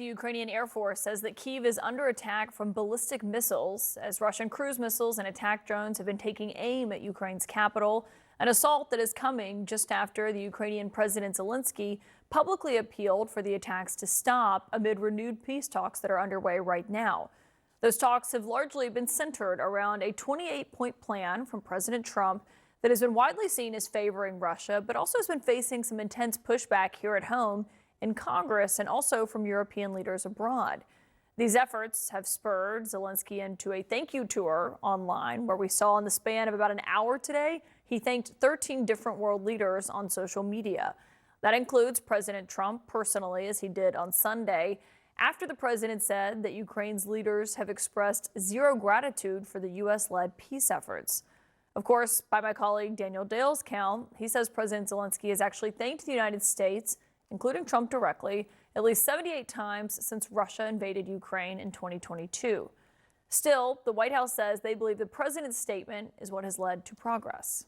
the Ukrainian Air Force says that Kyiv is under attack from ballistic missiles as Russian cruise missiles and attack drones have been taking aim at Ukraine's capital, an assault that is coming just after the Ukrainian President Zelensky publicly appealed for the attacks to stop amid renewed peace talks that are underway right now. Those talks have largely been centered around a 28-point plan from President Trump that has been widely seen as favoring Russia, but also has been facing some intense pushback here at home in Congress and also from European leaders abroad. These efforts have spurred Zelensky into a thank you tour online, where we saw in the span of about an hour today, he thanked 13 different world leaders on social media. That includes President Trump personally, as he did on Sunday, after the president said that Ukraine's leaders have expressed zero gratitude for the U.S.-led peace efforts. Of course, by my colleague Daniel Dale's count, he says President Zelensky has actually thanked the United States, including Trump directly, at least 78 times since Russia invaded Ukraine in 2022. Still, the White House says they believe the president's statement is what has led to progress.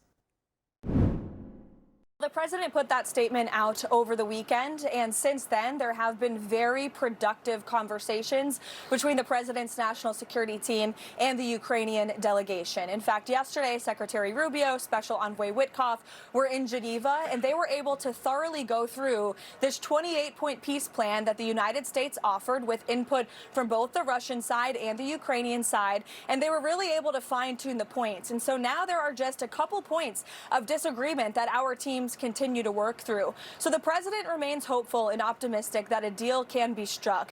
The president put that statement out over the weekend, and since then, there have been very productive conversations between the president's national security team and the Ukrainian delegation. In fact, yesterday, Secretary Rubio, Special Envoy Witkoff were in Geneva, and they were able to thoroughly go through this 28-point peace plan that the United States offered with input from both the Russian side and the Ukrainian side, and they were really able to fine-tune the points. And so now there are just a couple points of disagreement that our teams continue to work through. So the president remains hopeful and optimistic that a deal can be struck.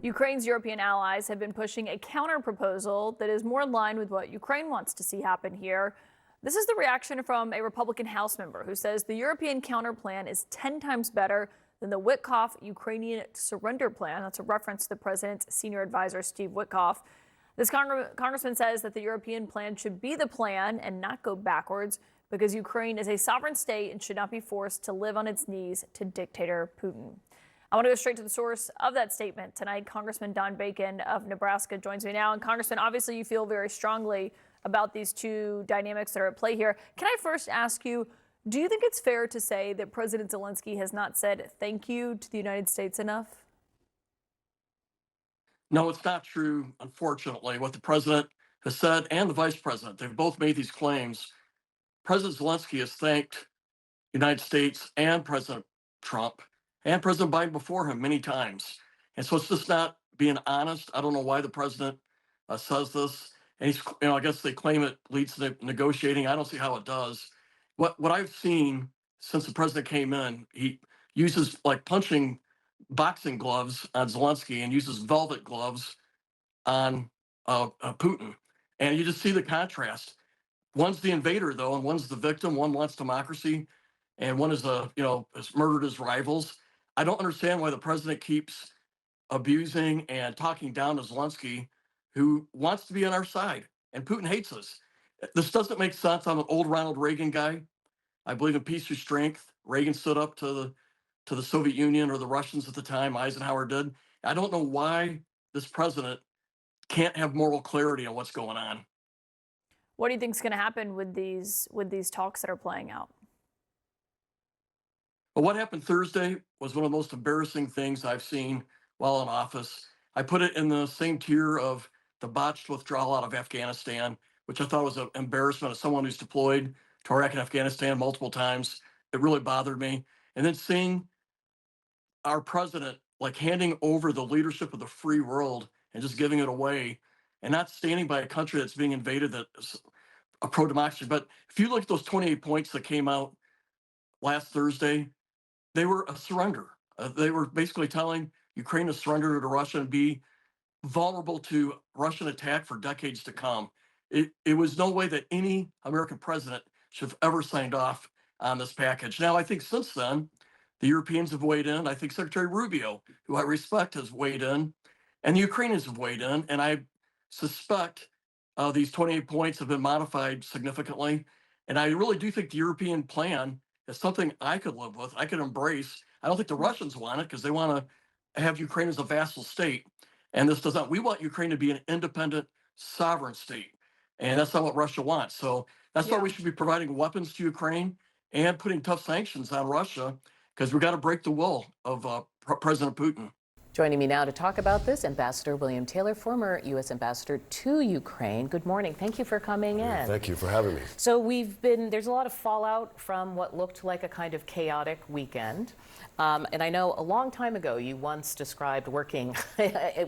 Ukraine's European allies have been pushing a counter-proposal that is more in line with what Ukraine wants to see happen here. This is the reaction from a Republican House member who says the European counter plan is 10 times better than the Witkoff Ukrainian surrender plan. That's a reference to the president's senior advisor, Steve Witkoff. This congressman says that the European plan should be the plan and not go backwards, because Ukraine is a sovereign state and should not be forced to live on its knees to dictator Putin. I want to go straight to the source of that statement tonight. Congressman Don Bacon of Nebraska joins me now. And Congressman, obviously you feel very strongly about these two dynamics that are at play here. Can I first ask you, do you think it's fair to say that President Zelensky has not said thank you to the United States enough? No, it's not true, unfortunately, what the president has said and the vice president. They've both made these claims. President Zelensky has thanked the United States and President Trump and President Biden before him many times. And so it's just not being honest. I don't know why the president says this. And he's, I guess they claim it leads to negotiating. I don't see how it does. What I've seen since the president came in, he uses like punching boxing gloves on Zelensky and uses velvet gloves on Putin. And you just see the contrast. One's the invader, though, and one's the victim. One wants democracy, and one is has murdered his rivals. I don't understand why the president keeps abusing and talking down to Zelensky, who wants to be on our side, and Putin hates us. This doesn't make sense. I'm an old Ronald Reagan guy. I believe in peace through strength. Reagan stood up to the Soviet Union or the Russians at the time. Eisenhower did. I don't know why this president can't have moral clarity on what's going on. What do you think is going to happen with these talks that are playing out? But what happened Thursday was one of the most embarrassing things I've seen while in office. I put it in the same tier of the botched withdrawal out of Afghanistan, which I thought was an embarrassment as someone who's deployed to Iraq and Afghanistan multiple times. It really bothered me. And then seeing our president like handing over the leadership of the free world and just giving it away, and not standing by a country that's being invaded that is a pro-democracy. But if you look at those 28 points that came out last Thursday, they were a surrender. They were basically telling Ukraine to surrender to Russia and be vulnerable to Russian attack for decades to come. It was no way that any American president should have ever signed off on this package. Now, I think since then, the Europeans have weighed in. I think Secretary Rubio, who I respect, has weighed in, and the Ukrainians have weighed in. And I suspect these 28 points have been modified significantly. And I really do think the European plan is something I could live with, I could embrace. I don't think the Russians want it because they want to have Ukraine as a vassal state. And this does not. We want Ukraine to be an independent, sovereign state. And that's not what Russia wants. So that's why we should be providing weapons to Ukraine and putting tough sanctions on Russia, because we've got to break the will of President Putin. Joining me now to talk about this, Ambassador William Taylor, former U.S. Ambassador to Ukraine. Good morning. Thank you for coming in. Thank you for having me. So there's a lot of fallout from what looked like a kind of chaotic weekend. And I know a long time ago you once described working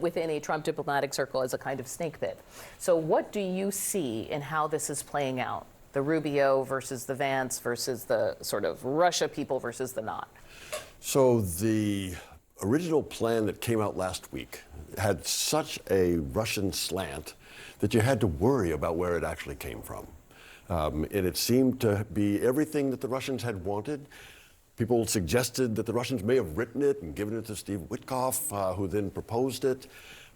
within a Trump diplomatic circle as a kind of snake pit. So what do you see in how this is playing out? The Rubio versus the Vance versus the sort of Russia people versus the not? So the original plan that came out last week had such a Russian slant that you had to worry about where it actually came from. And it seemed to be everything that the Russians had wanted. People suggested that the Russians may have written it and given it to Steve Witkoff, who then proposed it.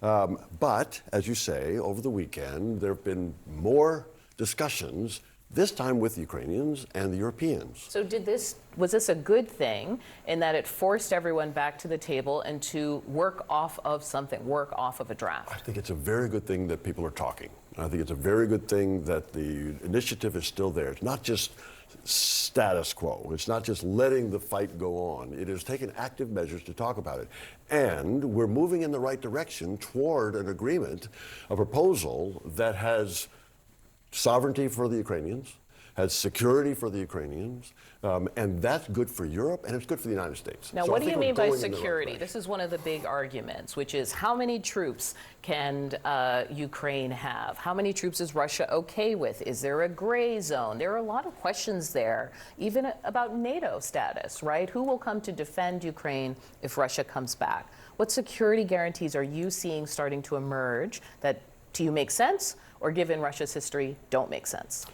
But, as you say, over the weekend, there have been more discussions, this time with the Ukrainians and the Europeans. So was this a good thing in that it forced everyone back to the table and to work off of something, work off of a draft? I think it's a very good thing that people are talking. I think it's a very good thing that the initiative is still there. It's not just status quo. It's not just letting the fight go on. It is taking active measures to talk about it. And we're moving in the right direction toward an agreement, a proposal that has sovereignty for the Ukrainians, has security for the Ukrainians, and that's good for Europe and it's good for the United States. Now, So what I do you think we're mean by going in the right security? direction. This is one of the big arguments, which is how many troops can Ukraine have? How many troops is Russia okay with? Is there a gray zone? There are a lot of questions there, even about NATO status, right? Who will come to defend Ukraine if Russia comes back? What security guarantees are you seeing starting to emerge that to you make sense, or given Russia's history, don't make sense?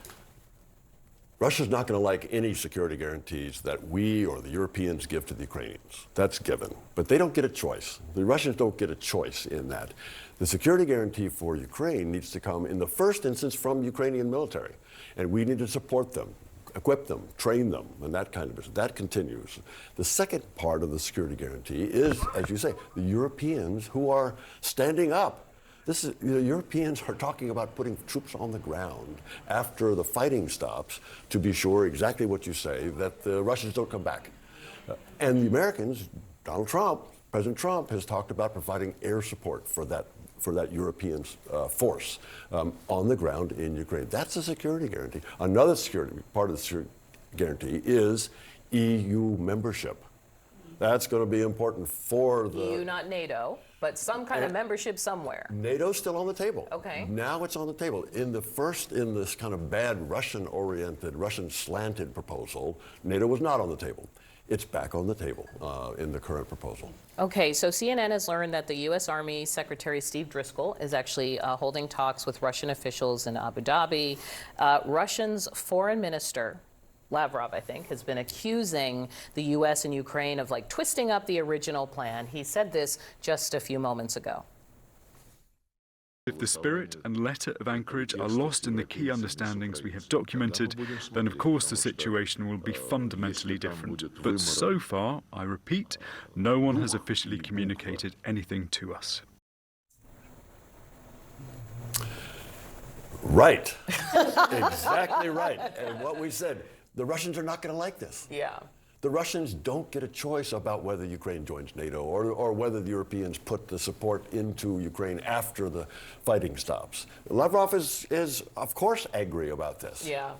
Russia's not going to like any security guarantees that we or the Europeans give to the Ukrainians. That's given. But they don't get a choice. The Russians don't get a choice in that. The security guarantee for Ukraine needs to come in the first instance from Ukrainian military. And we need to support them, equip them, train them, and that kind of business. That continues. The second part of the security guarantee is, as you say, the Europeans who are standing up. Europeans are talking about putting troops on the ground after the fighting stops to be sure exactly what you say, that the Russians don't come back. And the Americans, President Trump has talked about providing air support for that European force on the ground in Ukraine. That's a security guarantee. Another security part of the security guarantee is EU membership. That's going to be important for the EU, not NATO, but some kind of membership somewhere. NATO's still on the table. Okay. Now it's on the table. In this kind of bad Russian-oriented, Russian-slanted proposal, NATO was not on the table. It's back on the table in the current proposal. Okay, so CNN has learned that the U.S. Army Secretary Steve Driscoll is actually holding talks with Russian officials in Abu Dhabi. Russia's foreign minister, Lavrov, I think, has been accusing the U.S. and Ukraine of twisting up the original plan. He said this just a few moments ago. If the spirit and letter of Anchorage are lost in the key understandings we have documented, then of course the situation will be fundamentally different. But so far, I repeat, no one has officially communicated anything to us. Right. Exactly right. And what we said, the Russians are not going to like this. Yeah. The Russians don't get a choice about whether Ukraine joins NATO or whether the Europeans put the support into Ukraine after the fighting stops. Lavrov is of course, angry about this. Yeah.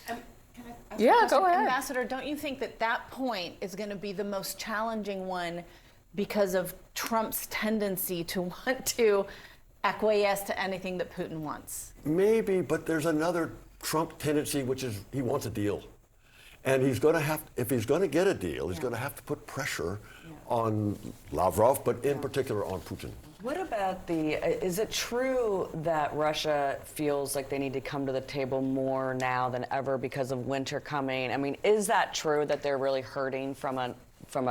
Can I ask Yeah, a question? go ahead. Ambassador, don't you think that point is going to be the most challenging one because of Trump's tendency to want to acquiesce to anything that Putin wants? Maybe, but there's another Trump tendency, which is he wants a deal. And he's going to have, if he's going to get a deal, he's going to have to put pressure on Lavrov, but in particular on Putin. What about is it true that Russia feels like they need to come to the table more now than ever because of winter coming? I mean, is that true that they're really hurting from a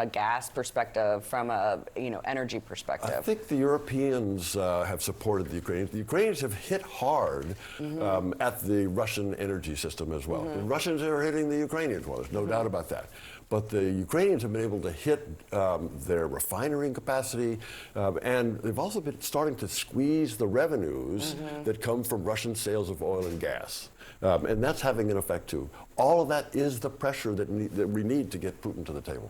gas perspective, from a energy perspective? I think the Europeans have supported the Ukrainians. The Ukrainians have hit hard at the Russian energy system as well. The Russians are hitting the Ukrainians well, there's no doubt about that. But the Ukrainians have been able to hit their refining capacity, and they've also been starting to squeeze the revenues that come from Russian sales of oil and gas. And that's having an effect too. All of that is the pressure that we need to get Putin to the table.